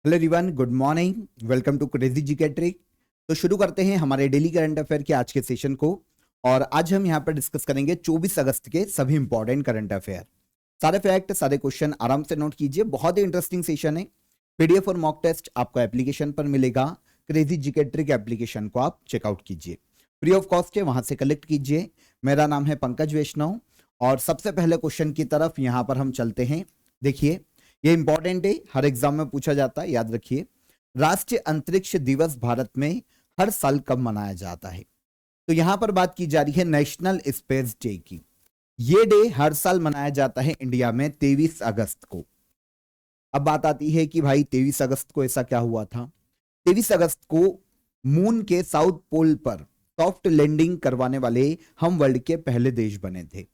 Hello everyone, good morning. Welcome to crazy GK trick. तो शुरू करते हैं हमारे डेली करंट अफेयर के आज के सेशन को। और आज हम यहाँ पर डिस्कस करेंगे 24 अगस्त के सभी इंपॉर्टेंट करंट अफेयर। सारे फैक्ट, सारे क्वेश्चन आराम से नोट कीजिए। बहुत ही इंटरेस्टिंग सेशन है। पीडीएफ और मॉक टेस्ट आपको एप्लीकेशन पर मिलेगा। क्रेजी जीके ट्रिक एप्लीकेशन को आप चेकआउट कीजिए, फ्री ऑफ कॉस्ट है, वहां से कलेक्ट कीजिए। मेरा नाम है पंकज वैष्णव और सबसे पहले क्वेश्चन की तरफ यहाँ पर हम चलते हैं। देखिए, ये इंपॉर्टेंट है, हर एग्जाम में पूछा जाता है, याद रखिए। राष्ट्रीय अंतरिक्ष दिवस भारत में हर साल कब मनाया जाता है? तो यहां पर बात की जा रही है नेशनल स्पेस डे की। ये डे हर साल मनाया जाता है इंडिया में 23 अगस्त को। अब बात आती है कि भाई 23 अगस्त को ऐसा क्या हुआ था? 23 अगस्त को मून के साउथ पोल पर सॉफ्ट लैंडिंग करवाने वाले हम वर्ल्ड के पहले देश बने थे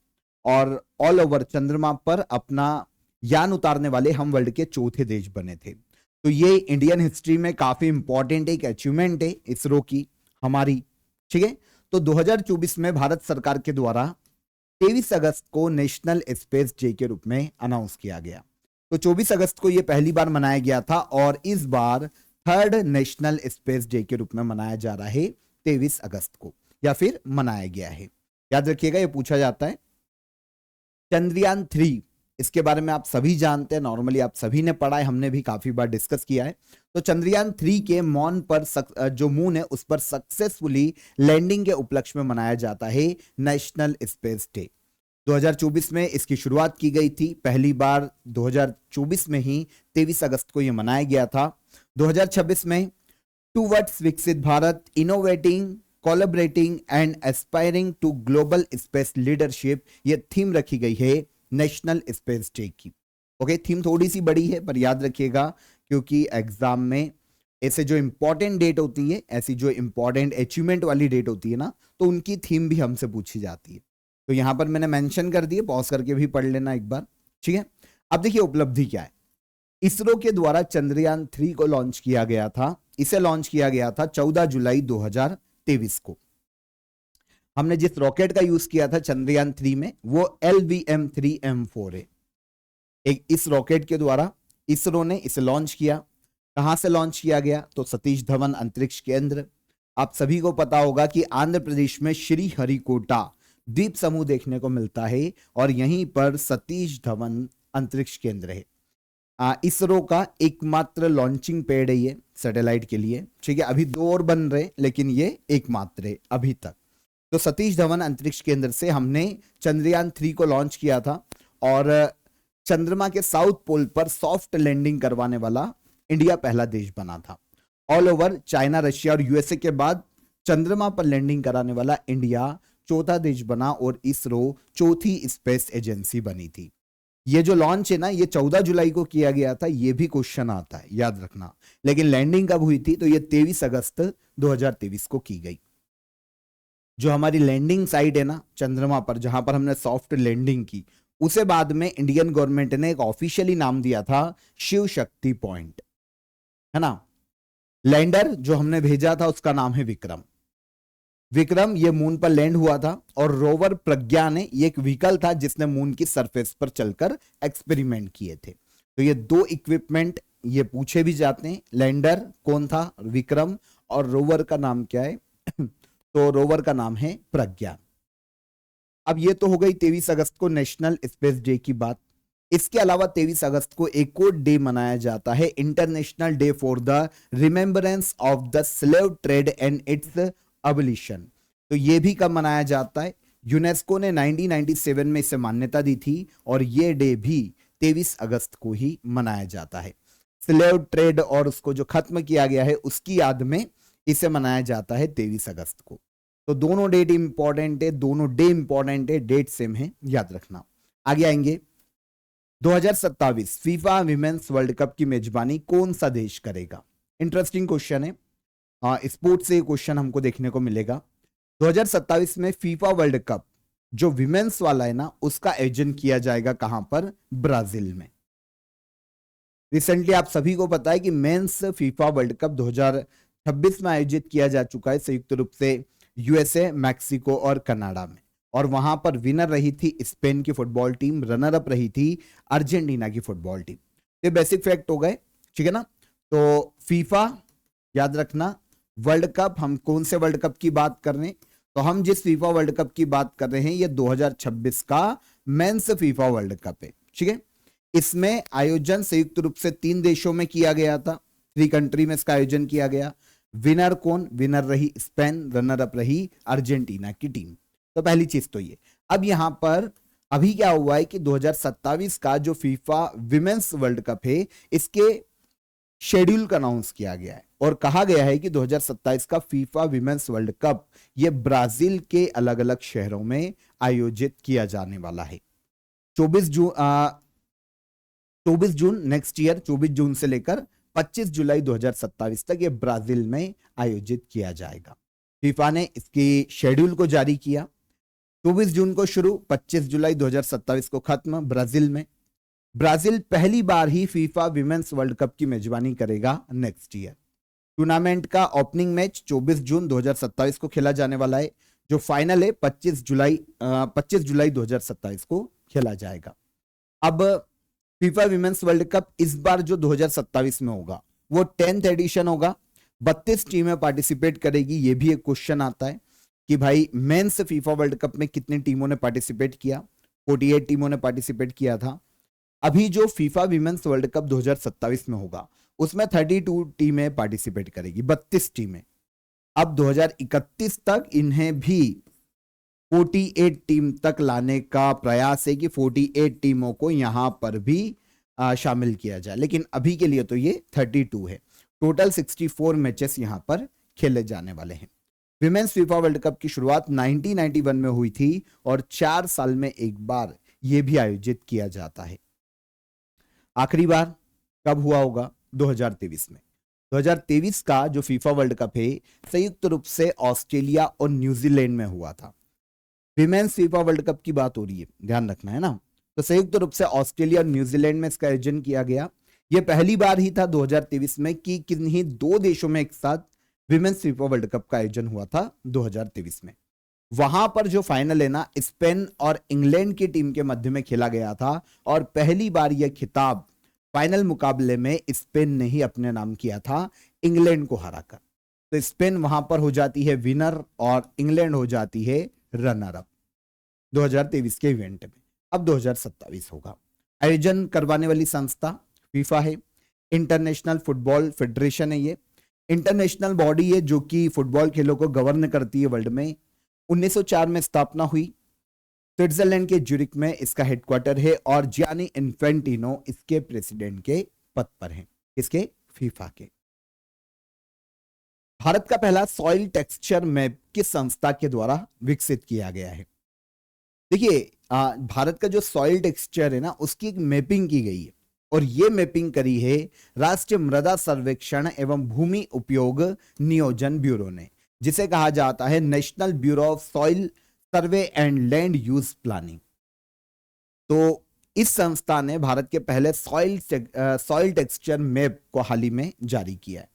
और ऑल ओवर चंद्रमा पर अपना यान उतारने वाले हम वर्ल्ड के चौथे देश बने थे। तो ये इंडियन हिस्ट्री में काफी इंपॉर्टेंट एक अचीवमेंट है इसरो की हमारी। ठीक है, तो 2024 में भारत सरकार के द्वारा 23 अगस्त को नेशनल स्पेस डे के रूप में अनाउंस किया गया। तो 24 अगस्त को यह पहली बार मनाया गया था और इस बार थर्ड नेशनल स्पेस डे के रूप में मनाया जा रहा है 23 अगस्त को, या फिर मनाया गया है। याद रखिएगा, यह पूछा जाता है। चंद्रयान 3, इसके बारे में आप सभी जानते हैं, नॉर्मली आप सभी ने पढ़ा है, हमने भी काफी बार डिस्कस किया है। तो चंद्रयान 3 के मून पर जो मून है उस पर सक्सेसफुली लैंडिंग के उपलक्ष्य में मनाया जाता है नेशनल स्पेस डे। 2024 में इसकी शुरुआत की गई थी, पहली बार 2024 में ही 23 अगस्त को यह मनाया गया था। 2026 में towards Viksit Bharat, innovating, collaborating and aspiring to global space leadership, ये थीम रखी गई है नेशनल स्पेस डे की। ओके, थीम थोड़ी सी बड़ी है पर याद रखिएगा, क्योंकि एग्जाम में ऐसे जो इंपॉर्टेंट डेट होती है, ऐसी जो इंपॉर्टेंट अचीवमेंट वाली डेट होती है ना, तो उनकी थीम भी हमसे पूछी जाती है। तो यहां पर मैंने मेंशन कर दिए, पॉज करके भी पढ़ लेना एक बार। ठीक है, अब देखिए उपलब्धि क्या है। इसरो के द्वारा चंद्रयान 3 को लॉन्च किया गया था। इसे लॉन्च किया गया था 14 जुलाई 2023 को। हमने जिस रॉकेट का यूज किया था चंद्रयान 3 में, वो LVM-3M4 है। एक इस रॉकेट के द्वारा इसरो ने इसे लॉन्च किया। कहां से लॉन्च किया गया? तो सतीश धवन अंतरिक्ष केंद्र। आप सभी को पता होगा कि आंध्र प्रदेश में श्री हरिकोटा द्वीप समूह देखने को मिलता है और यहीं पर सतीश धवन अंतरिक्ष केंद्र है। इसरो का एकमात्र लॉन्चिंग पैड है ये सैटेलाइट के लिए। ठीक है, अभी 2 और बन रहे, लेकिन ये एकमात्र है अभी तक। तो सतीश धवन अंतरिक्ष केंद्र से हमने चंद्रयान 3 को लॉन्च किया था और चंद्रमा के साउथ पोल पर सॉफ्ट लैंडिंग करवाने वाला इंडिया पहला देश बना था। ऑल ओवर चाइना, रशिया और यूएसए के बाद चंद्रमा पर लैंडिंग कराने वाला इंडिया चौथा देश बना और इसरो चौथी स्पेस एजेंसी बनी थी। ये जो लॉन्च है ना, ये 14 जुलाई को किया गया था, ये भी क्वेश्चन आता है, याद रखना। लेकिन लैंडिंग कब हुई थी? तो ये 23 अगस्त 2023 को की गई। जो हमारी लैंडिंग साइट है ना चंद्रमा पर, जहां पर हमने सॉफ्ट लैंडिंग की, उसे बाद में इंडियन गवर्नमेंट ने एक ऑफिशियली नाम दिया था शिव शक्ति पॉइंट, है ना। लैंडर जो हमने भेजा था उसका नाम है विक्रम। विक्रम ये मून पर लैंड हुआ था और रोवर प्रज्ञा ने, ये एक व्हीकल था जिसने मून की सरफेस पर चलकर एक्सपेरिमेंट किए थे। तो ये 2 इक्विपमेंट ये पूछे भी जाते हैं। लैंडर कौन था? विक्रम। और रोवर का नाम क्या है? तो रोवर का नाम है प्रज्ञा। अब ये तो हो गई 23 अगस्त को नेशनल स्पेस डे की बात। इसके अलावा 23 अगस्त को एक और डे मनाया जाता है, international day for the remembrance of the slave trade and its abolition. तो ये भी कब मनाया जाता है? यूनेस्को ने 1997 में इसे मान्यता दी थी और ये डे भी 23 अगस्त को ही मनाया जाता है। स्लेव ट्रेड और उसको जो खत्म किया गया है उसकी याद में इसे मनाया जाता है 23 अगस्त को। तो दोनों डेट इंपॉर्टेंट है, दोनों डे इंपॉर्टेंट है, डेट सेम है, याद रखना। आगे आएंगे। 2027 फीफा विमेंस वर्ल्ड कप की मेजबानी कौन सा देश करेगा? इंटरेस्टिंग क्वेश्चन है। स्पोर्ट्स से क्वेश्चन हमको देखने को मिलेगा। 2027 में फीफा वर्ल्ड कप जो विमेंस वाला है ना, उसका आयोजन किया जाएगा कहां पर? ब्राजील में। रिसेंटली आप सभी को पता है कि मेंस फीफा वर्ल्ड कप 2026 में आयोजित किया जा चुका है संयुक्त रूप से यूएसए, मैक्सिको और कनाडा में। और वहां पर विनर रही थी स्पेन की फुटबॉल टीम, रनर अप रही थी अर्जेंटीना की फुटबॉल टीम। ये बेसिक फैक्ट हो गए, ठीक है ना। तो फीफा याद रखना, वर्ल्ड कप, हम कौन से वर्ल्ड कप की बात कर रहे हैं? तो हम जिस फीफा वर्ल्ड कप की बात कर रहे हैं ये 2026 का मेंस फीफा वर्ल्ड कप है, ठीक है। इसमें आयोजन संयुक्त रूप से 3 देशों में किया गया था, 3 कंट्री में इसका आयोजन किया गया। विनर कौन? विनर रही स्पेन, रनर अप रही अर्जेंटीना की टीम। तो पहली चीज तो ये। अब यहां पर अभी क्या हुआ है कि 2027 का जो फीफा विमेंस वर्ल्ड कप है इसके शेड्यूल का अनाउंस किया गया है और कहा गया है कि 2027 का फीफा विमेंस वर्ल्ड कप ये ब्राजील के अलग अलग शहरों में आयोजित किया जाने वाला है। 24 जून नेक्स्ट ईयर, 24 जून से लेकर 25 जुलाई 2027 तक ये ब्राजील में आयोजित किया जाएगा। फीफा ने इसकी शेड्यूल को जारी किया, 24 जून को शुरू, 25 जुलाई 2027 को खत्म ब्राजील में। ब्राजील पहली बार ही फीफा विमेंस वर्ल्ड कप की मेजबानी करेगा नेक्स्ट ईयर। टूर्नामेंट का ओपनिंग मैच 24 जून 2027 को खेला जाने वाला है, जो फाइनल है 25 जुलाई 2027 को खेला जाएगा। अब फीफा विमेंस वर्ल्ड कप इस बार जो 2027 में होगा वो 10th एडिशन होगा, 32 टीमें पार्टिसिपेट करेगी। ये भी एक क्वेश्चन आता है कि भाई मेंस फीफा वर्ल्ड कप में कितनी टीमों ने पार्टिसिपेट किया? 48 टीमों ने पार्टिसिपेट किया था। अभी जो फीफा विमेंस वर्ल्ड कप 2027 में होगा उसमें 32 टीमें पार्टिसिपेट करेगी, 32 टीमें। अब 2031 तक इन्हें भी 48 टीम तक लाने का प्रयास है कि 48 टीमों को यहां पर भी शामिल किया जाए, लेकिन अभी के लिए तो ये 32 है। टोटल 64 मैचेस यहां पर खेले जाने वाले हैं। विमेंस फीफा वर्ल्ड कप की शुरुआत 1991 में हुई थी और 4 साल में एक बार यह भी आयोजित किया जाता है। आखिरी बार कब हुआ होगा? 2023 में। 2023 का जो फीफा वर्ल्ड कप है संयुक्त रूप से ऑस्ट्रेलिया और न्यूजीलैंड में हुआ था। विमेंस फीफा वर्ल्ड कप की बात हो रही है, ध्यान रखना है ना। तो संयुक्त रूप से ऑस्ट्रेलिया और न्यूजीलैंड में इसका आयोजन किया गया। यह पहली बार ही था 2023 में कि किन्हीं 2 देशों में एक साथ विमेंस फीफा वर्ल्ड कप का आयोजन हुआ था 2023 में। वहां पर जो फाइनल है ना, स्पेन और इंग्लैंड की टीम के मध्य में खेला गया था और पहली बार यह खिताब फाइनल मुकाबले में स्पेन ने ही अपने नाम किया था इंग्लैंड को हराकर। तो स्पेन वहां पर हो जाती है विनर और इंग्लैंड हो जाती है रनर अप 2023 के इवेंट में। अब 2027 होगा। आयोजन करवाने वाली संस्था फीफा है, इंटरनेशनल फुटबॉल फेडरेशन है। ये इंटरनेशनल बॉडी है जो कि फुटबॉल खेलों को गवर्न करती है वर्ल्ड में। 1904 में स्थापना हुई, स्विट्जरलैंड के ज्यूरिक में इसका हेडक्वार्टर है और जियानी इन्फेंटिनो इसके प्रेसिडेंट के पद पर हैं। इसके फीफा के। भारत का पहला सॉइल टेक्सचर मैप किस संस्था के द्वारा विकसित किया गया है? देखिए, भारत का जो सॉइल टेक्सचर है ना उसकी एक मैपिंग की गई है और ये मैपिंग करी है राष्ट्रीय मृदा सर्वेक्षण एवं भूमि उपयोग नियोजन ब्यूरो ने, जिसे कहा जाता है national bureau of soil survey and land use planning. तो इस संस्था ने भारत के पहले सॉइल टेक्सचर मैप को हाल ही में जारी किया है।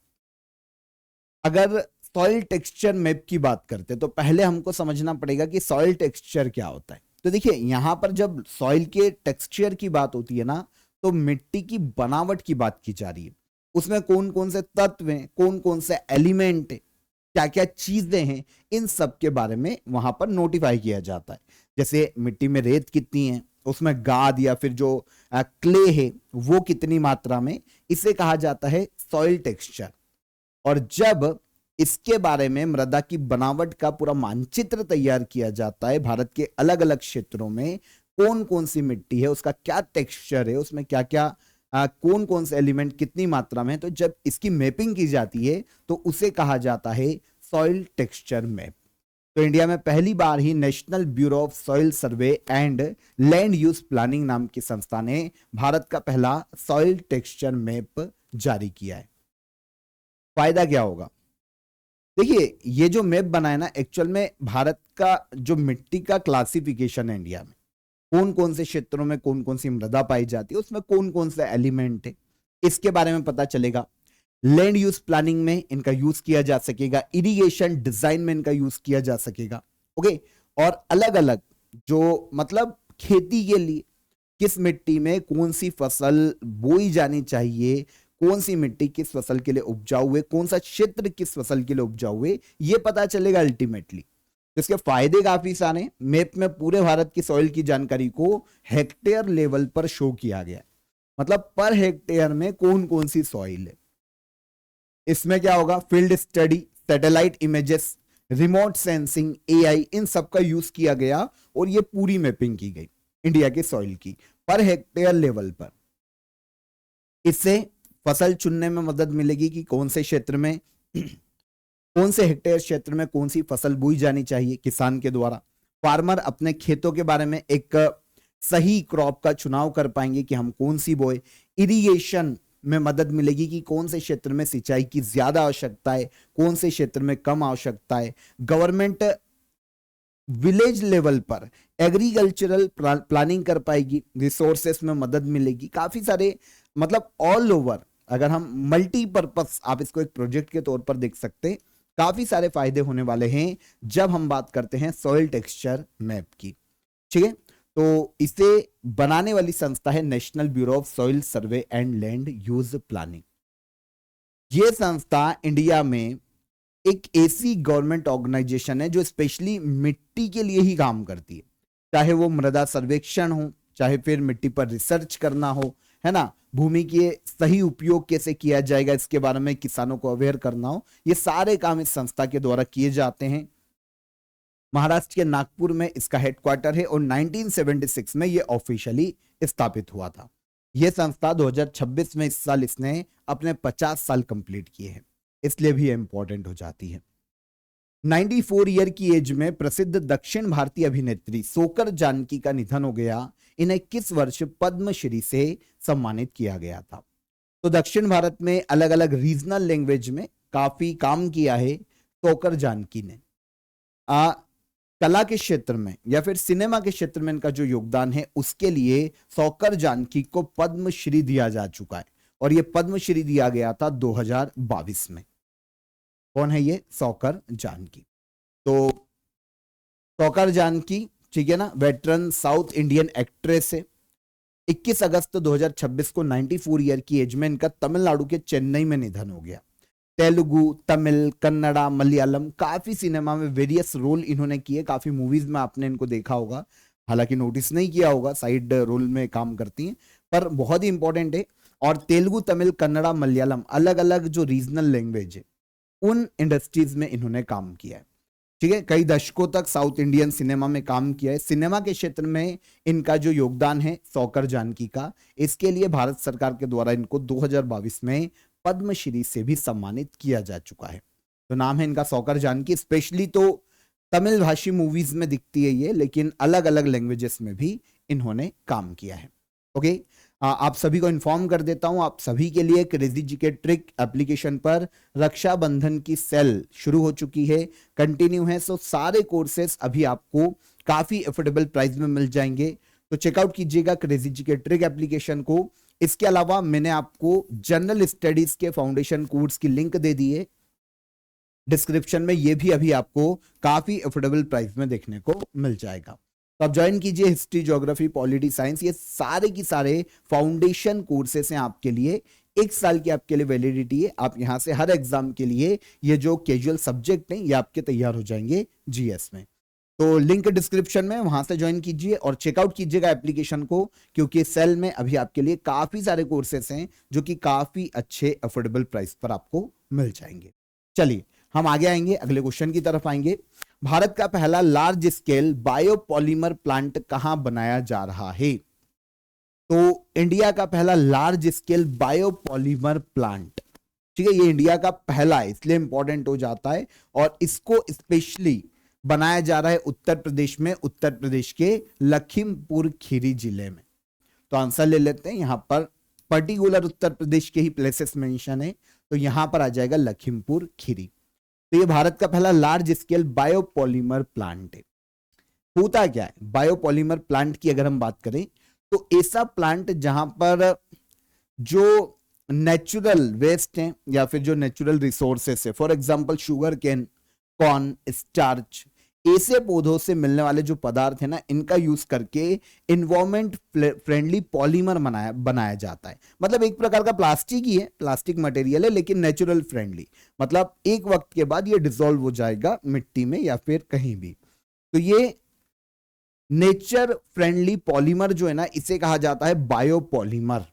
अगर सॉइल टेक्सचर मैप की बात करते तो पहले हमको समझना पड़ेगा कि सॉइल टेक्सचर क्या होता है। तो देखिए, यहां पर जब सॉइल के टेक्सचर की बात होती है ना तो मिट्टी की बनावट की बात की जा रही है। उसमें कौन कौन से तत्व हैं, कौन कौन से एलिमेंट है, क्या क्या चीजें हैं, इन सब के बारे में वहां पर नोटिफाई किया जाता है। जैसे मिट्टी में रेत कितनी है, उसमें गाद या फिर जो क्ले है वो कितनी मात्रा में, इसे कहा जाता है सॉइल टेक्सचर। और जब इसके बारे में मृदा की बनावट का पूरा मानचित्र तैयार किया जाता है, भारत के अलग अलग क्षेत्रों में कौन कौन सी मिट्टी है, उसका क्या टेक्सचर है, उसमें क्या क्या कौन कौन से एलिमेंट कितनी मात्रा में है, तो जब इसकी मैपिंग की जाती है तो उसे कहा जाता है सॉइल टेक्सचर मैप। तो इंडिया में पहली बार ही national bureau of soil survey and land use planning नाम की संस्था ने भारत का पहला सॉइल टेक्सचर मैप जारी किया है। फायदा क्या होगा? देखिए, ये जो मैप बनाया ना, एक्चुअल में भारत का जो मिट्टी का क्लासिफिकेशन है इंडिया में, कौन कौन से क्षेत्रों में कौन कौन सी मृदा पाई जाती है, उसमें कौन कौन से एलिमेंट है, इसके बारे में पता चलेगा। लैंड यूज प्लानिंग में इनका यूज किया जा सकेगा, इरिगेशन डिजाइन में इनका यूज किया जा सकेगा। ओके, और अलग अलग जो मतलब खेती के लिए किस मिट्टी में कौन सी फसल बोई जानी चाहिए, कौन सी मिट्टी किस फसल के लिए उपजाऊ है, कौन सा क्षेत्र किस फसल के लिए उपजाऊ है, ये पता चलेगा अल्टीमेटली। इसके फायदे काफी सारे। मैप में पूरे भारत की सॉइल की जानकारी को हेक्टेयर लेवल पर शो किया गया, मतलब पर हेक्टेयर में कौन कौन सी सॉइल है। इसमें क्या होगा, field study, satellite images, remote sensing, AI, इन सब का यूज किया गया और ये पूरी मैपिंग की गई इंडिया के सॉइल की पर हेक्टेयर लेवल पर। इससे फसल चुनने में मदद मिलेगी कि कौन से क्षेत्र में कौन से हेक्टेयर क्षेत्र में कौन सी फसल बोई जानी चाहिए किसान के द्वारा। फार्मर अपने खेतों के बारे में एक सही क्रॉप का चुनाव कर पाएंगे कि हम कौन सी बोए। इरिगेशन में मदद मिलेगी कि कौन से क्षेत्र में सिंचाई की ज्यादा आवश्यकता है, कौन से क्षेत्र में कम आवश्यकता है। गवर्नमेंट विलेज लेवल पर एग्रीकल्चरल प्लानिंग कर पाएगी, रिसोर्सेस में मदद मिलेगी। काफी सारे मतलब ऑल ओवर, अगर हम मल्टीपर्पस, आप इसको एक प्रोजेक्ट के तौर पर देख सकते हैं, काफी सारे फायदे होने वाले हैं जब हम बात करते हैं सॉइल टेक्सचर मैप की। ठीक है, तो इसे बनाने वाली संस्था है national bureau of soil survey and land use planning. यह संस्था इंडिया में एक ऐसी गवर्नमेंट ऑर्गेनाइजेशन है जो स्पेशली मिट्टी के लिए ही काम करती है, चाहे वो मृदा सर्वेक्षण हो, चाहे फिर मिट्टी पर रिसर्च करना हो, है ना, भूमि के सही उपयोग कैसे किया जाएगा इसके बारे में किसानों को अवेयर करना हो, ये सारे काम इस संस्था के द्वारा किए जाते हैं। महाराष्ट्र के नागपुर में इसका हेडक्वार्टर है और 1976 में यह ऑफिशियली स्थापित हुआ था। यह संस्था 2026 में इस साल इसने अपने 50 साल कंप्लीट किए हैं, इसलिए भी इंपॉर्टेंट हो जाती है। 94 ईयर की एज में प्रसिद्ध दक्षिण भारतीय अभिनेत्री सोकर जानकी का निधन हो गया। इन्हें 21 वर्ष पद्मश्री से सम्मानित किया गया था। तो दक्षिण भारत में अलग अलग रीजनल लैंग्वेज में काफी काम किया है सोकर जानकी ने। कला के क्षेत्र में या फिर सिनेमा के क्षेत्र में इनका जो योगदान है उसके लिए सोकर जानकी को पद्मश्री दिया जा चुका है और यह पद्मश्री दिया गया था 2022 में। कौन है ये? सोकर जानकी। तो सोकर जानकी, ठीक है ना, वेटरन साउथ इंडियन एक्ट्रेस है। 21 अगस्त 2026 को 94 ईयर की एज में इनका तमिलनाडु के चेन्नई में निधन हो गया। तेलुगु, तमिल, कन्नड़ा, मलयालम, काफी सिनेमा में वेरियस रोल इन्होंने किए। काफी मूवीज में आपने इनको देखा होगा, हालांकि नोटिस नहीं किया होगा, साइड रोल में काम करती हैं, पर बहुत ही इंपॉर्टेंट है। और तेलुगु, तमिल, कन्नड़ा, मलयालम, अलग अलग जो रीजनल लैंग्वेज है उन इंडस्ट्रीज में इन्होंने काम किया है। ठीक है, कई दशकों तक साउथ इंडियन सिनेमा में काम किया है। सिनेमा के क्षेत्र में इनका जो योगदान है सोकर जानकी का, इसके लिए भारत सरकार के द्वारा इनको 2022 में पद्मश्री से भी सम्मानित किया जा चुका है। तो नाम है इनका सोकर जानकी। स्पेशली तो तमिल भाषी मूवीज में दिखती है ये, लेकिन अलग अलग लैंग्वेजेस में भी इन्होंने काम किया है। ओके, आप सभी को इन्फॉर्म कर देता हूं, आप सभी के लिए क्रेजी जीके ट्रिक एप्लीकेशन पर रक्षाबंधन की सेल शुरू हो चुकी है, कंटिन्यू है। सो सारे कोर्सेस अभी आपको काफी अफोर्डेबल प्राइस में मिल जाएंगे, तो चेकआउट कीजिएगा क्रेजी जीके ट्रिक एप्लीकेशन को। इसके अलावा मैंने आपको जनरल स्टडीज के फाउंडेशन कोर्स की लिंक दे दी है डिस्क्रिप्शन में, ये भी अभी आपको काफी अफोर्डेबल प्राइस में देखने को मिल जाएगा। तो आप ज्वाइन कीजिए। हिस्ट्री, ज्योग्राफी, पॉलिटी, साइंस, ये सारे की सारे फाउंडेशन कोर्सेस हैं आपके लिए। 1 साल की आपके लिए वैलिडिटी है। आप यहां से हर एग्जाम के लिए ये जो कैजुअल सब्जेक्ट हैं ये आपके तैयार हो जाएंगे जीएस में। तो लिंक डिस्क्रिप्शन में, वहां से ज्वाइन कीजिए और चेकआउट कीजिएगा एप्लीकेशन को, क्योंकि सेल में अभी आपके लिए काफी सारे कोर्सेस हैं जो कि काफी अच्छे अफोर्डेबल प्राइस पर आपको मिल जाएंगे। चलिए हम आगे आएंगे, अगले क्वेश्चन की तरफ आएंगे। भारत का पहला लार्ज स्केल बायोपॉलीमर प्लांट कहां बनाया जा रहा है? तो इंडिया का पहला लार्ज स्केल बायोपॉलीमर प्लांट, ठीक है, ये इंडिया का पहला है, इसलिए इंपॉर्टेंट हो जाता है। और इसको स्पेशली बनाया जा रहा है उत्तर प्रदेश में, उत्तर प्रदेश के लखीमपुर खीरी जिले में। तो आंसर ले लेते हैं, यहां पर पर्टिकुलर उत्तर प्रदेश के ही प्लेसेस मेंशन है, तो यहां पर आ जाएगा लखीमपुर खीरी। तो ये भारत का पहला लार्ज स्केल बायोपॉलीमर प्लांट है। होता क्या है बायोपॉलीमर प्लांट की अगर हम बात करें, तो ऐसा प्लांट जहां पर जो नेचुरल वेस्ट है या फिर जो नेचुरल रिसोर्सेस है, for example sugar cane, corn, starch, ऐसे पौधों से मिलने वाले जो पदार्थ है ना, इनका यूज करके इन्वायरमेंट फ्रेंडली पॉलीमर बनाया जाता है। मतलब एक प्रकार का प्लास्टिक ही है, प्लास्टिक मटेरियल है, लेकिन नेचुरल फ्रेंडली। मतलब एक वक्त के बाद ये डिसॉल्व हो जाएगा मिट्टी में या फिर कहीं भी। तो ये नेचर फ्रेंडली पॉलीमर जो है ना, इसे कहा जाता है बायोपॉलीमर।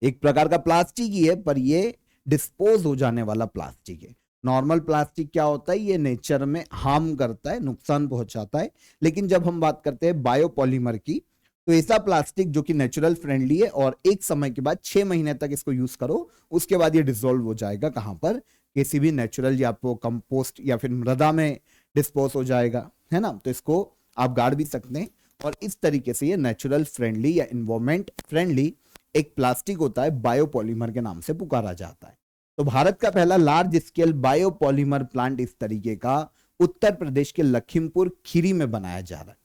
एक प्रकार का प्लास्टिक ही है, पर ये डिस्पोज हो जाने वाला प्लास्टिक है। नॉर्मल प्लास्टिक क्या होता है, ये नेचर में हार्म करता है, नुकसान पहुंचाता है। लेकिन जब हम बात करते हैं बायोपॉलीमर की, तो ऐसा प्लास्टिक जो कि नेचुरल फ्रेंडली है और एक समय के बाद 6 महीने तक इसको यूज करो, उसके बाद ये डिसॉल्व हो जाएगा कहां पर, किसी भी नेचुरल या तो कंपोस्ट या फिर मृदा में डिस्पोज हो जाएगा, है ना। तो इसको आप गाड़ भी सकते हैं। और इस तरीके से ये नेचुरल फ्रेंडली या इन्वायरमेंट फ्रेंडली एक प्लास्टिक होता है, बायोपॉलीमर के नाम से पुकारा जाता है। तो भारत का पहला लार्ज स्केल बायोपॉलीमर प्लांट इस तरीके का उत्तर प्रदेश के लखीमपुर खीरी में बनाया जा रहा है।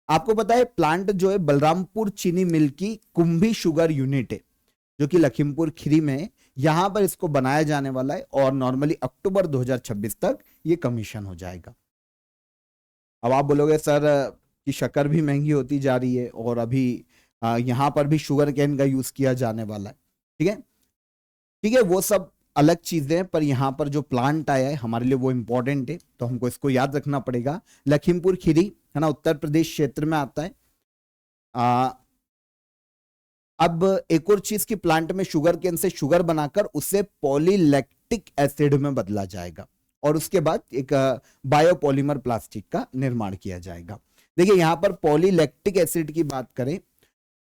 आपको पता है प्लांट जो है बलरामपुर चीनी मिल की कुंभी शुगर यूनिट है, जो कि लखीमपुर खीरी में है। यहां पर इसको बनाया जाने वाला है और नॉर्मली अक्टूबर 2026 तक ये कमीशन हो जाएगा। अब आप बोलोगे सर कि शक्कर भी महंगी होती जा रही है और अभी यहाँ पर भी शुगर केन का यूज किया जाने वाला है। ठीक है, ठीक है, वो सब अलग चीजें हैं, पर यहाँ पर जो प्लांट आया है हमारे लिए वो इंपॉर्टेंट है, तो हमको इसको याद रखना पड़ेगा। लखीमपुर खीरी है ना, उत्तर प्रदेश क्षेत्र में आता है। अब एक और चीज की प्लांट में शुगर केन से शुगर बनाकर उसे पॉलीलैक्टिक एसिड में बदला जाएगा और उसके बाद एक बायोपॉलीमर प्लास्टिक का निर्माण किया जाएगा। देखिए यहां पर पॉलीलैक्टिक एसिड की बात करें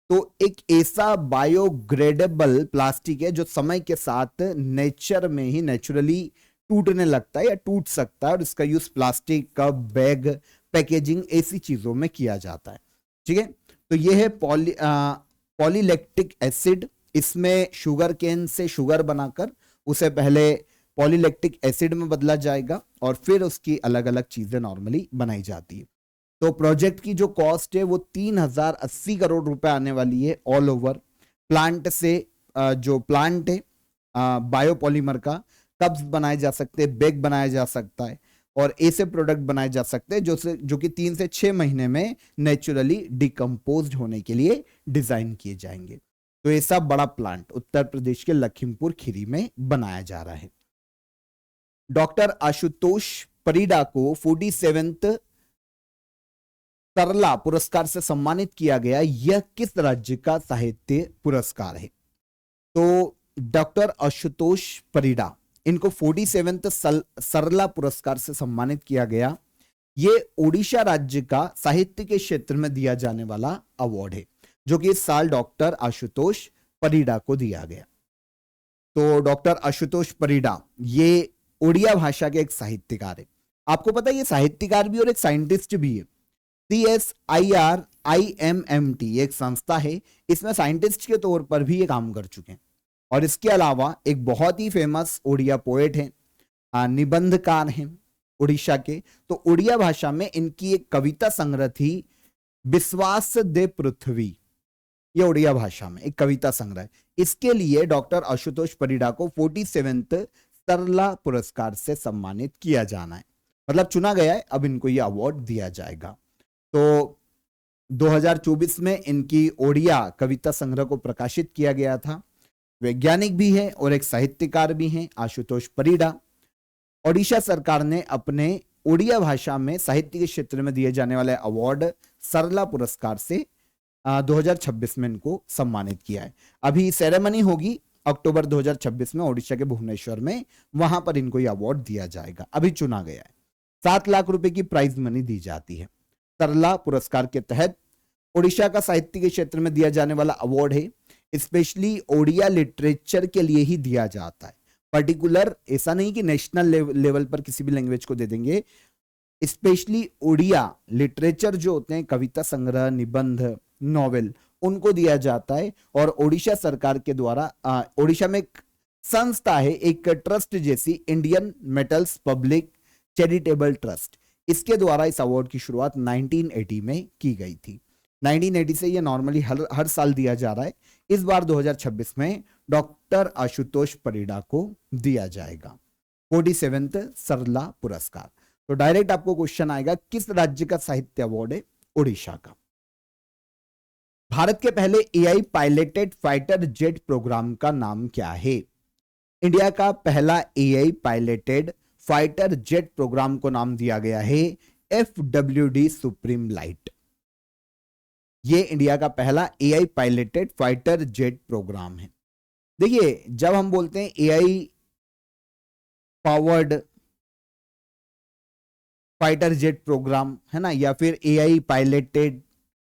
तो एक ऐसा बायोग्रेडेबल प्लास्टिक है जो समय के साथ नेचर में ही नेचुरली टूटने लगता है या टूट सकता है, और इसका use plastic, cup, bag, packaging ऐसी चीजों में किया जाता है। ठीक है, तो यह है पॉलीलैक्टिक एसिड। इसमें शुगर केन से शुगर बनाकर उसे पहले पॉलीलैक्टिक एसिड में बदला जाएगा और फिर उसकी अलग अलग चीजें नॉर्मली बनाई जाती है। तो प्रोजेक्ट की जो कॉस्ट है वो 3080 करोड़ रुपए आने वाली है ऑल ओवर। प्लांट से जो प्लांट है बायोपॉलीमर का, कप्स बनाए जा सकते हैं, बैग बनाया जा सकता है और ऐसे प्रोडक्ट बनाए जा सकते हैं जो कि 3 से 6 महीने में नेचुरली डिकम्पोज होने के लिए डिजाइन किए जाएंगे। तो ऐसा बड़ा प्लांट उत्तर प्रदेश के लखीमपुर खीरी में बनाया जा रहा है। डॉक्टर आशुतोष परिडा को 47th सरला पुरस्कार से सम्मानित किया गया। यह किस राज्य का साहित्य पुरस्कार है? तो डॉक्टर आशुतोष परिडा, इनको 47th सरला पुरस्कार से सम्मानित किया गया। यह ओडिशा राज्य का साहित्य के क्षेत्र में दिया जाने वाला अवार्ड है, जो कि इस साल डॉक्टर आशुतोष परिडा को दिया गया। तो डॉक्टर आशुतोष परिडा ये ओडिया भाषा के एक साहित्यकार है। आपको पता है ये साहित्यकार भी और एक साइंटिस्ट भी है। CSIRIMMT एक संस्था है, इसमें साइंटिस्ट के तौर पर भी ये काम कर चुके हैं। और इसके अलावा एक बहुत ही फेमस ओडिया पोएट है, निबंधकार हैं उड़ीसा के। तो ओडिया भाषा में इनकी एक कविता संग्रह थी, विश्वास दे पृथ्वी। ये ओडिया भाषा में एक कविता संग्रह है। इसके लिए डॉक्टर आशुतोष परिडा को 47th सरला पुरस्कार से सम्मानित किया जाना है, मतलब चुना गया है, अब इनको यह अवार्ड दिया जाएगा। तो 2024 में इनकी ओडिया कविता संग्रह को प्रकाशित किया गया था। वैज्ञानिक भी है और एक साहित्यकार भी हैं आशुतोष परिडा। ओडिशा सरकार ने अपने ओडिया भाषा में साहित्य के क्षेत्र में दिए जाने वाले अवार्ड सरला पुरस्कार से 2026 में इनको सम्मानित किया है। अभी सेरेमनी होगी अक्टूबर 2026 में ओडिशा के भुवनेश्वर में, वहां पर इनको यह अवार्ड दिया जाएगा। अभी चुना गया है। 7 लाख रुपए की प्राइज मनी दी जाती है। सरला पुरस्कार के तहत ओडिशा का साहित्य के क्षेत्र में दिया जाने वाला अवार्ड है, स्पेशली ओडिया लिटरेचर के लिए ही दिया जाता है। पर्टिकुलर ऐसा नहीं कि नेशनल लेवल पर किसी भी लैंग्वेज को दे देंगे। स्पेशली ओडिया लिटरेचर जो होते हैं, कविता संग्रह, निबंध, नॉवेल, उनको दिया जाता है। और ओडिशा सरकार के द्वारा ओडिशा में एक संस्था है, एक ट्रस्ट जैसी, Indian metals public charitable trust, इसके द्वारा इस अवार्ड की शुरुआत 1980 में की गई थी। 1980 से ये नॉर्मली हर साल दिया जा रहा है। इस बार 2026 में डॉक्टर आशुतोष परिडा को दिया जाएगा 47th सरला पुरस्कार। तो डायरेक्ट आपको क्वेश्चन आएगा किस राज्य का साहित्य अवार्ड है? उड़ीसा का। भारत के पहले AI piloted fighter jet program का नाम क्या है? इंडिया का पहला AI piloted fighter jet program को नाम दिया गया है FWD सुप्रीम लाइट। ये इंडिया का पहला AI piloted fighter jet program है। देखिए, जब हम बोलते हैं AI powered fighter jet program, है ना, या फिर AI piloted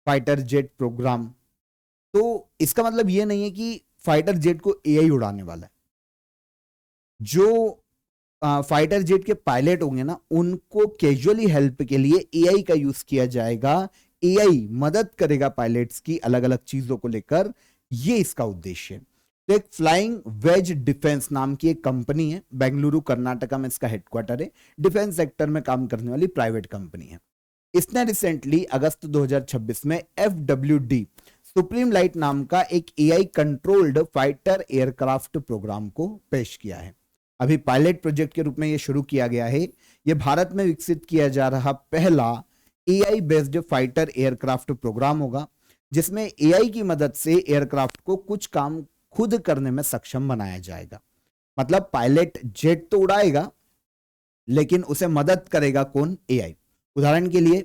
fighter jet program, तो इसका मतलब ये नहीं है कि फाइटर जेट को एआई उड़ाने वाला है। जो फाइटर जेट के पायलट होंगे ना, उनको कैजुअली हेल्प के लिए एआई का यूज किया जाएगा। एआई मदद करेगा पायलट्स की अलग अलग चीजों को लेकर, ये इसका उद्देश्य है। तो एक फ्लाइंग वेज डिफेंस नाम की एक कंपनी है, बेंगलुरु कर्नाटका में इसका हेडक्वार्टर है। डिफेंस सेक्टर में काम करने वाली प्राइवेट कंपनी है। इसने रिसेंटली अगस्त 2026 में FWD सुप्रीम लाइट नाम का एक AI controlled fighter aircraft program को पेश किया है। अभी पायलट प्रोजेक्ट के रूप में यह शुरू किया गया है। यह भारत में विकसित किया जा रहा पहला AI based fighter aircraft program होगा, जिसमें एआई की मदद से एयरक्राफ्ट को कुछ काम खुद करने में सक्षम बनाया जाएगा। मतलब पायलट जेट तो उड़ाएगा, लेकिन उसे मदद करेगा कौन? एआई। उदाहरण के लिए,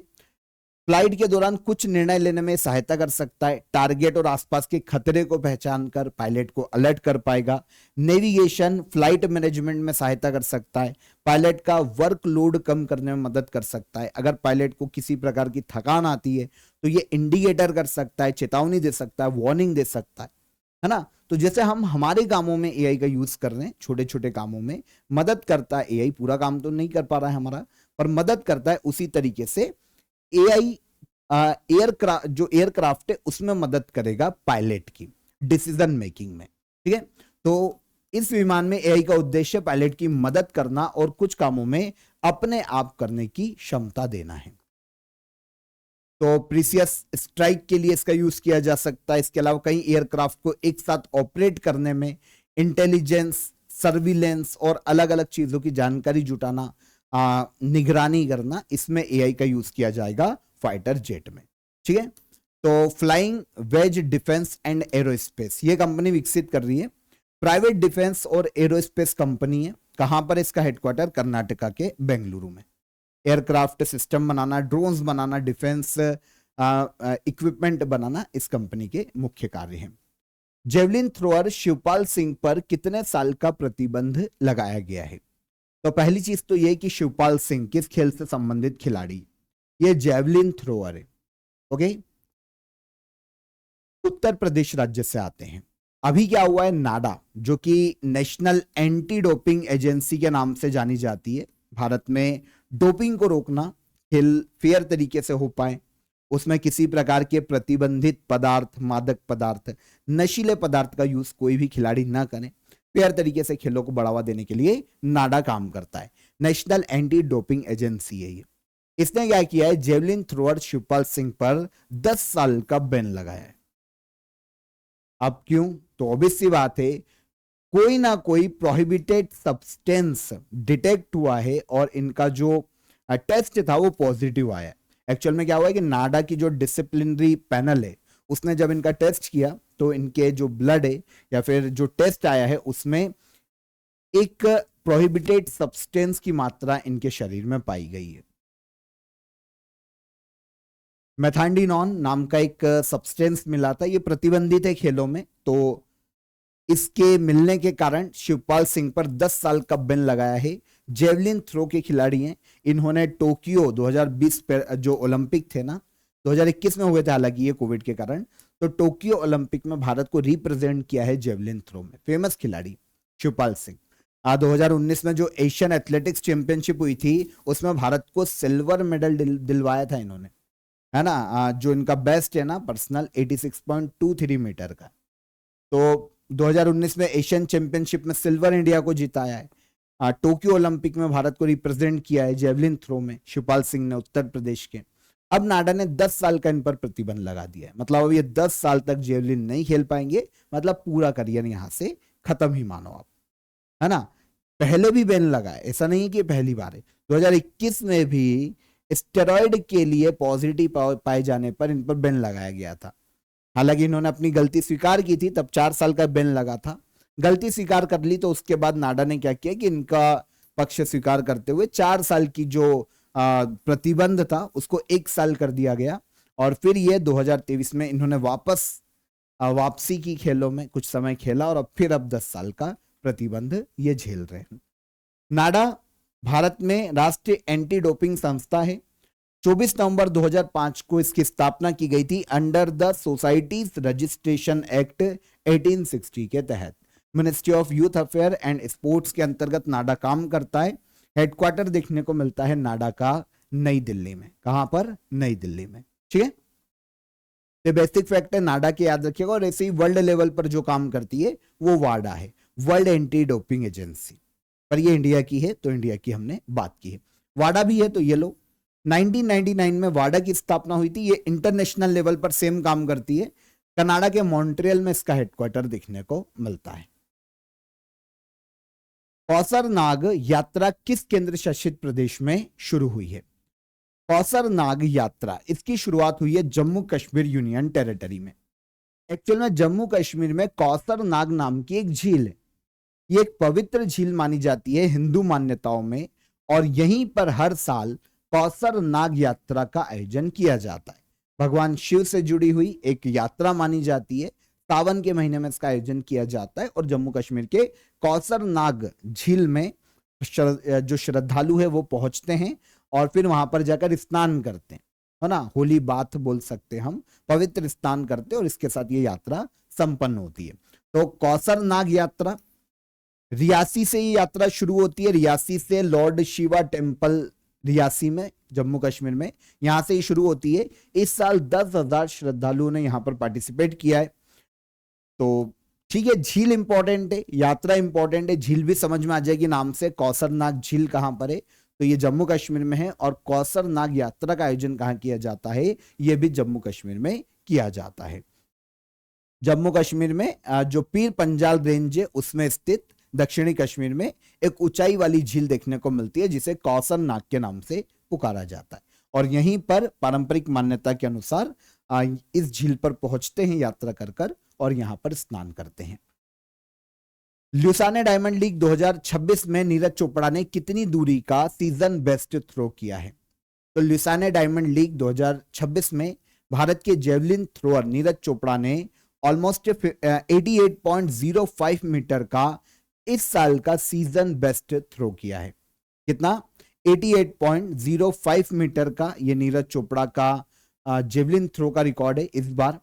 फ्लाइट के दौरान कुछ निर्णय लेने में सहायता कर सकता है। टारगेट और आसपास के खतरे को पहचान कर पायलट को अलर्ट कर पाएगा। नेविगेशन, फ्लाइट मैनेजमेंट में सहायता कर सकता है। पायलट का वर्कलोड कम करने में मदद कर सकता है। अगर पायलट को किसी प्रकार की थकान आती है तो ये इंडिकेटर कर सकता है, चेतावनी दे सकता है, वार्निंग दे सकता है ना। तो जैसे हम हमारे कामों में एआई का यूज कर रहे हैं, छोटे छोटे कामों में मदद करता है एआई। पूरा काम तो नहीं कर पा रहा है हमारा, पर मदद करता है। उसी तरीके से एआई जो एयरक्राफ्ट है उसमें मदद करेगा पायलट की डिसीजन मेकिंग में। ठीक है, तो इस विमान में एआई का उद्देश्य पायलट की मदद करना और कुछ कामों में अपने आप करने की क्षमता देना है। तो प्रीसियस स्ट्राइक के लिए इसका यूज किया जा सकता है। इसके अलावा कई एयरक्राफ्ट को एक साथ ऑपरेट करने में इंटेलिजेंस, सर्विलेंस और अलग अलग चीजों की जानकारी जुटाना, निगरानी करना, इसमें एआई का यूज किया जाएगा फाइटर जेट में। ठीक है, तो flying wedge defence and aerospace ये कंपनी विकसित कर रही है। प्राइवेट डिफेंस और एरोस्पेस कंपनी है। कहां पर? इसका हेडक्वार्टर कर्नाटका के बेंगलुरु में। एयरक्राफ्ट सिस्टम बनाना, ड्रोन्स बनाना, डिफेंस इक्विपमेंट बनाना इस कंपनी के मुख्य कार्य हैं। जेवलिन थ्रोअर शिवपाल सिंह पर कितने साल का प्रतिबंध लगाया गया है? तो पहली चीज तो यह कि शिवपाल सिंह किस खेल से संबंधित खिलाड़ी? ये जेवलिन थ्रोअर है। ओके, उत्तर प्रदेश राज्य से आते हैं। अभी क्या हुआ है, नाडा जो कि नेशनल एंटी डोपिंग एजेंसी के नाम से जानी जाती है, भारत में डोपिंग को रोकना, खेल फेयर तरीके से हो पाए, उसमें किसी प्रकार के प्रतिबंधित पदार्थ, मादक पदार्थ, नशीले पदार्थ का यूज कोई भी खिलाड़ी ना करे, फेयर तरीके से खेलों को बढ़ावा देने के लिए नाडा काम करता है। नेशनल एंटी डोपिंग एजेंसी है ये। इसने क्या किया है, जेवलिन थ्रोअर शिवपाल सिंह पर 10 साल का बैन लगाया है। अब क्यों? तो ऑब्वियस सी बात है, कोई ना कोई प्रोहिबिटेड सब्सटेंस डिटेक्ट हुआ है और इनका जो टेस्ट था वो पॉजिटिव आया। एक्चुअल में क्या हुआ है कि नाडा की जो डिसिप्लिनरी पैनल है उसने जब इनका टेस्ट किया तो इनके जो ब्लड है या फिर जो टेस्ट आया है उसमें एक प्रोहिबिटेड सब्सटेंस की मात्रा इनके शरीर में पाई गई है। मेथांडिनॉन नाम का एक सब्सटेंस मिला था, ये प्रतिबंधित है खेलों में। तो इसके मिलने के कारण शिवपाल सिंह पर 10 साल का बैन लगाया है। जेवलिन थ्रो के खिलाड़ी हैं, इन्होंने टोक्यो 2020 पर जो ओलंपिक थे ना, 2021 में हुए थे हालांकि ये कोविड के कारण, तो टोक्यो ओलंपिक में भारत को रिप्रेजेंट किया है जेवलिन थ्रो में। फेमस खिलाड़ी शिवपाल सिंह। 2019 में जो एशियन एथलेटिक्स चैंपियनशिप हुई थी उसमें भारत को सिल्वर मेडल दिलवाया था इन्होंने, है ना। जो इनका बेस्ट है ना पर्सनल 86.23 मीटर का। तो 2019 में एशियन चैंपियनशिप में सिल्वर इंडिया को जिताया है। टोक्यो ओलंपिक में भारत को रिप्रेजेंट किया है जेवलिन थ्रो में शिवपाल सिंह ने, उत्तर प्रदेश के। अब नाडा ने 10 साल का इन पर प्रतिबंध लगा दिया है। मतलब अब ये 10 साल तक जेवलिन नहीं खेल पाएंगे, मतलब पूरा करियर यहां से खत्म ही मानो आप, है ना। पहले भी बैन लगा है, ऐसा नहीं है कि पहली बार है। 2021 में भी स्टेरॉइड के लिए पॉजिटिव पाए जाने पर इन पर बैन लगाया गया था। हालांकि इन्होंने अपनी गलती स्वीकार की थी, तब 4 साल का बैन लगा था। गलती स्वीकार कर ली तो उसके बाद नाडा ने क्या किया कि इनका पक्ष स्वीकार करते हुए 4 साल की जो प्रतिबंध था उसको 1 साल कर दिया गया। और फिर ये 2023 में इन्होंने वापसी की खेलों में कुछ समय खेला और अब 10 साल का प्रतिबंध ये झेल रहे हैं। नाडा भारत में राष्ट्रीय एंटी डोपिंग संस्था है। 24 नवंबर 2005 को इसकी स्थापना की गई थी under the societies registration act 1860 के तहत। Ministry of youth affair and sports के अंतर्गत नाडा काम करता है। हेडक्वार्टर देखने को मिलता है नाडा का नई दिल्ली में। कहां पर? नई दिल्ली में। ठीक है, ये बेसिक फैक्ट है, नाडा के याद रखिएगा। और ऐसे ही वर्ल्ड लेवल पर जो काम करती है वो वाडा है, वर्ल्ड एंटी डोपिंग एजेंसी। पर ये इंडिया की है तो इंडिया की हमने बात की है। वाडा भी है तो ये लो, 1999 में वाडा की स्थापना हुई थी। ये इंटरनेशनल लेवल पर सेम काम करती है। कनाडा के मॉन्ट्रियल में इसका हेडक्वार्टर देखने को मिलता है। कौसरनाग यात्रा किस केंद्र शासित प्रदेश में शुरू हुई है? कौसरनाग यात्रा, इसकी शुरुआत हुई है जम्मू कश्मीर यूनियन टेरिटरी में। एक्चुअल में जम्मू कश्मीर में कौसरनाग नाम की एक झील है। ये एक पवित्र झील मानी जाती है हिंदू मान्यताओं में, और यहीं पर हर साल कौसरनाग यात्रा का आयोजन किया जाता है। भगवान शिव से जुड़ी हुई एक यात्रा मानी जाती है। सावन के महीने में इसका आयोजन किया जाता है और जम्मू कश्मीर के कौसरनाग झील में जो श्रद्धालु है वो पहुंचते हैं और फिर वहां पर जाकर स्नान करते हैं, है ना, होली बाथ बोल सकते हैं हम, पवित्र स्नान करते हैं और इसके साथ ये यात्रा संपन्न होती है। तो कौसरनाग यात्रा, रियासी से ये यात्रा शुरू होती है। रियासी से लॉर्ड शिवा टेम्पल रियासी में, जम्मू कश्मीर में, यहां से ही शुरू होती है। इस साल 10,000 श्रद्धालुओं ने यहां पर पार्टिसिपेट किया है। तो ठीक है, झील इंपॉर्टेंट है, यात्रा इंपॉर्टेंट है, झील भी समझ में आ जाएगी नाम से। कौसरनाग झील कहां पर है? तो ये जम्मू कश्मीर में है। और कौसरनाग यात्रा का आयोजन कहां किया जाता है? ये भी जम्मू कश्मीर में किया जाता है। जम्मू कश्मीर में जो पीर पंजाल रेंज है उसमें स्थित दक्षिणी कश्मीर में एक ऊंचाई वाली झील देखने को मिलती है जिसे कौसरनाग के नाम से पुकारा जाता है। और यहीं पर पारंपरिक मान्यता के अनुसार इस झील पर पहुंचते हैं यात्रा कर और यहां पर स्नान करते हैं। ल्यूसाने डायमंड लीग 2026 में नीरज चोपड़ा ने कितनी दूरी का सीजन बेस्ट थ्रो किया है? तो ल्यूसाने डायमंड लीग 2026 में भारत के जेवलिन थ्रोअर नीरज चोपड़ा ने ऑलमोस्ट 88.05 मीटर का इस साल का सीजन बेस्ट थ्रो किया है। कितना? 88.05 मीटर का ये नीरज चोपड़ा का जेवलिन थ्रो का रिकॉर्ड है इस बार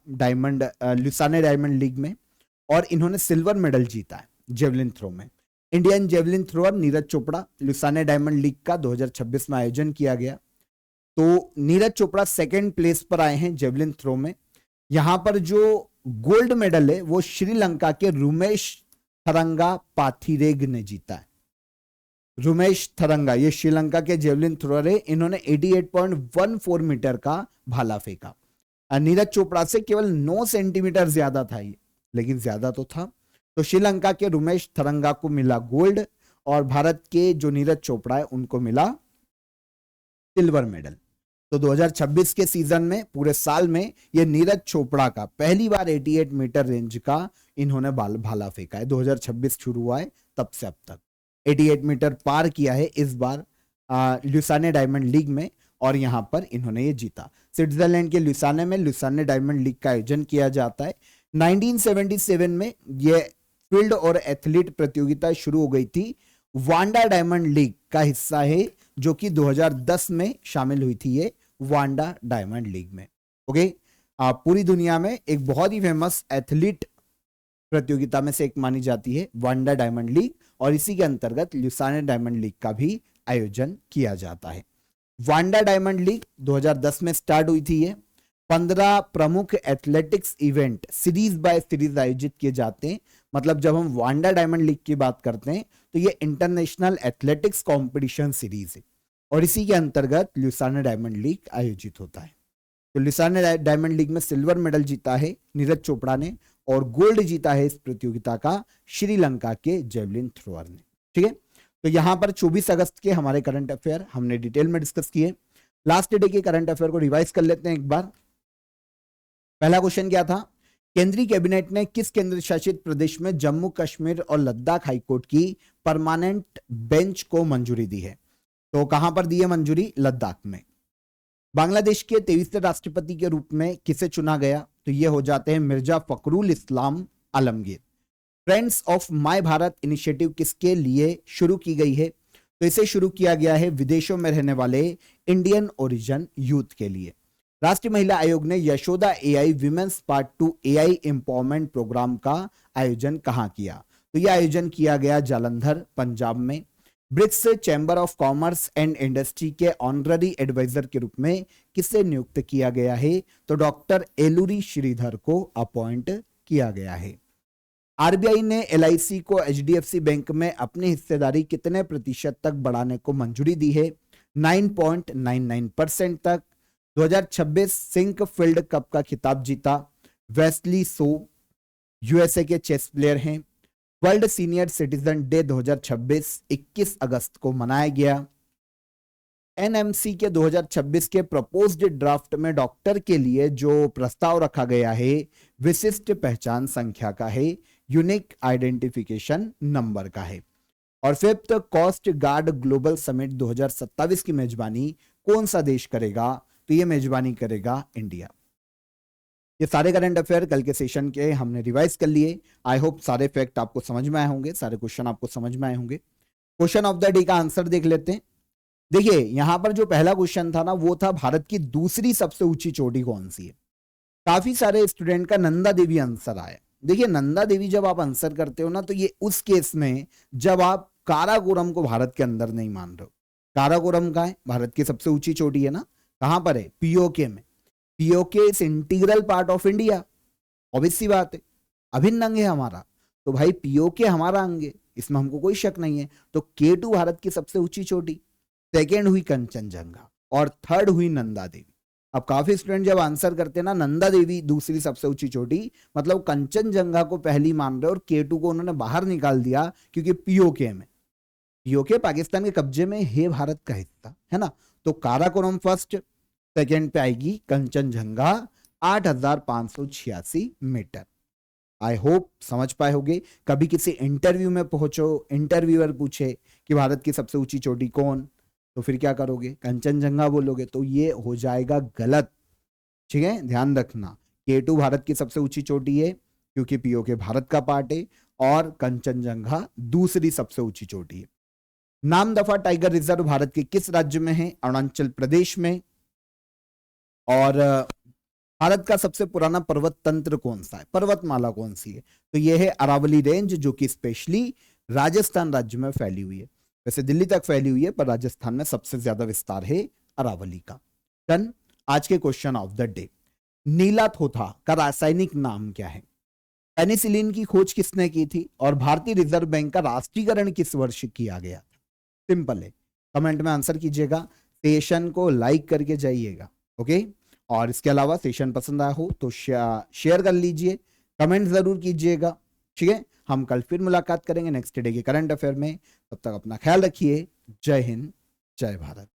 ल्यूसाने डायमंड लीग में। और इन्होंने सिल्वर मेडल जीता है जेवलिन थ्रो में। Indian javelin thrower Neeraj Chopra, Lausanne Diamond League का 2026 में आयोजन किया गया। तो नीरज चोपड़ा सेकंड प्लेस पर आए हैं जेवलिन थ्रो में। यहां पर जो गोल्ड मेडल है वो श्रीलंका के रुमेश थरंगा पाथिरेग ने जीता है। रुमेश थरंगा ये श्रीलंका के जेवलिन थ्रोअर है। इन्होंने 88.14 मीटर का भाला फेंका। नीरज चोपड़ा से केवल 9 सेंटीमीटर ज्यादा था ये, लेकिन ज्यादा तो था। तो श्रीलंका के रुमेश थरंगा को मिला गोल्ड और भारत के जो नीरज चोपड़ा है उनको मिला सिल्वर मेडल। तो 2026 के सीजन में पूरे साल में ये नीरज चोपड़ा का पहली बार 88 मीटर रेंज का इन्होंने भाला फेंका है। 2026 शुरू हुआ है तब से अब तक 88 मीटर पार किया है इस बार ल्यूसाने डायमंड लीग में, और यहां पर इन्होंने ये जीता। स्विट्जरलैंड के ल्यूसाने में ल्यूसाने डायमंड लीग का आयोजन किया जाता है। 1977 में ये फील्ड और एथलीट प्रतियोगिता शुरू हो गई थी। वांडा डायमंड लीग का हिस्सा है जो कि 2010 में शामिल हुई थी ये वांडा डायमंड लीग में। ओके, पूरी दुनिया में एक बहुत ही फेमस एथलीट प्रतियोगिता में से एक मानी जाती है वांडा डायमंड लीग, और इसी के अंतर्गत ल्यूसाने डायमंड लीग का भी आयोजन किया जाता है। वांडा डायमंड लीग 2010 में स्टार्ट हुई थी। ये 15 प्रमुख athletics event series by series आयोजित किए जाते हैं। मतलब जब हम वांडा डायमंड लीग की बात करते हैं तो ये इंटरनेशनल एथलेटिक्स कंपटीशन सीरीज है, और इसी के अंतर्गत ल्यूसाने डायमंड लीग आयोजित होता है। तो ल्यूसाने डायमंड लीग में सिल्वर मेडल जीता है नीरज चोपड़ा ने, और गोल्ड जीता है इस प्रतियोगिता का श्रीलंका के जेवलिन थ्रोअर ने। ठीक है, तो यहां पर 24 अगस्त के हमारे करंट अफेयर हमने डिटेल में डिस्कस किए। लास्ट डे के करंट अफेयर को रिवाइज कर लेते हैं एक बार। पहला क्वेश्चन क्या था? केंद्रीय कैबिनेट ने किस केंद्र शासित प्रदेश में जम्मू कश्मीर और लद्दाख हाईकोर्ट की परमानेंट बेंच को मंजूरी दी है? तो कहां पर दी है मंजूरी? लद्दाख में। बांग्लादेश के 23वें राष्ट्रपति के रूप में किसे चुना गया? तो ये हो जाते हैं Mirza Fakhrul Islam Alamgir. Friends of my Bharat initiative किसके लिए शुरू की गई है? तो इसे शुरू किया गया है विदेशों में रहने वाले इंडियन ओरिजिन यूथ के लिए। राष्ट्रीय महिला आयोग ने Yashoda AI women's part 2 AI empowerment program का आयोजन कहां किया? तो यह आयोजन किया गया जालंधर, पंजाब में। BRICS chamber of commerce and industry के ऑनररी एडवाइजर के रूप में किसे नियुक्त किया गया है? तो डॉक्टर एलुरी श्रीधर को अपॉइंट किया गया है। आरबीआई ने एलआईसी को एचडीएफसी बैंक में अपनी हिस्सेदारी कितने प्रतिशत तक बढ़ाने को मंजूरी दी है? 9.99% तक। 2026 सिंक फील्ड कप का खिताब जीता वेस्ली सो यूएसए के चेस प्लेयर हैं। वर्ल्ड सीनियर सिटीजन डे 2026 21 अगस्त को मनाया गया। एनएमसी के 2026 के प्रपोज्ड ड्राफ्ट में डॉक्टर के लिए जो प्रस्ताव रखा गया है विशिष्ट पहचान संख्या का है, यूनिक आइडेंटिफिकेशन नंबर का है। और fifth coast guard global summit 2027 की मेजबानी कौन सा देश करेगा? तो ये मेजबानी करेगा इंडिया। ये सारे करंट अफेयर कल के सेशन के हमने रिवाइज कर लिए। आई होप सारे फैक्ट आपको समझ में आए होंगे, सारे क्वेश्चन आपको समझ में आए होंगे। क्वेश्चन ऑफ द डे का आंसर देख लेते हैं। देखिए यहां पर जो पहला क्वेश्चन था ना वो था भारत की दूसरी सबसे ऊंची चोटी कौन सी है? काफी सारे स्टूडेंट का नंदा देवी आंसर आया। देखिए नंदा देवी जब आप आंसर करते हो ना तो ये उस केस में जब आप काराकोरम को भारत के अंदर नहीं मान रहे हो। काराकोरम का है भारत की सबसे ऊंची चोटी है ना, कहां पर है? पीओके में। PoK is integral part of India, obvious सी बात है, अभिन्न अंग है हमारा। तो भाई पीओके हमारा अंग है, इसमें हमको कोई शक नहीं है। तो K2 भारत की सबसे ऊंची चोटी, सेकेंड हुई कंचनजंगा और थर्ड हुई नंदा देवी। अब काफी स्टूडेंट जब आंसर करते हैं ना नंदा देवी दूसरी सबसे ऊंची चोटी, मतलब कंचनजंगा को पहली मान रहे और K2 को उन्होंने बाहर निकाल दिया क्योंकि पीओके में, पीओके पाकिस्तान के कब्जे में है भारत का हिस्सा है ना। तो काराकोरम फर्स्ट, सेकेंड पे आएगी कंचनजंगा 8586 मीटर। आई होप समझ पाए होगे। कभी किसी इंटरव्यू में पहुंचो, इंटरव्यूअर पूछे कि भारत की सबसे ऊंची चोटी कौन, तो फिर क्या करोगे? कंचनजंगा बोलोगे, तो ये हो जाएगा गलत। ठीक है, ध्यान रखना। K2 भारत की सबसे ऊंची चोटी है क्योंकि पीओके भारत का पार्ट है और कंचनजंगा दूसरी सबसे ऊंची चोटी है। नामदफा टाइगर रिजर्व भारत के किस राज्य में है? अरुणाचल प्रदेश में। और भारत का सबसे पुराना पर्वत तंत्र कौन सा है? पर्वतमाला कौन सी है? तो यह है अरावली रेंज, जो कि स्पेशली राजस्थान राज्य में फैली हुई है। वैसे दिल्ली तक फैली हुई है पर राजस्थान में सबसे ज्यादा विस्तार है अरावली का। डन। आज के क्वेश्चन ऑफ द डे, नीलाथोथा का रासायनिक नाम क्या है? पेनिसिलिन की खोज किसने की थी? और भारतीय रिजर्व बैंक का राष्ट्रीयकरण किस वर्ष किया गया? सिंपल है, कमेंट में आंसर कीजिएगा, सेशन को लाइक करके जाइएगा। ओके, और इसके अलावा सेशन पसंद आया हो तो शेयर कर लीजिए, कमेंट जरूर कीजिएगा। ठीक है, हम कल फिर मुलाकात करेंगे नेक्स्ट डे के करंट अफेयर में। तब तक अपना ख्याल रखिए। जय हिंद, जय भारत।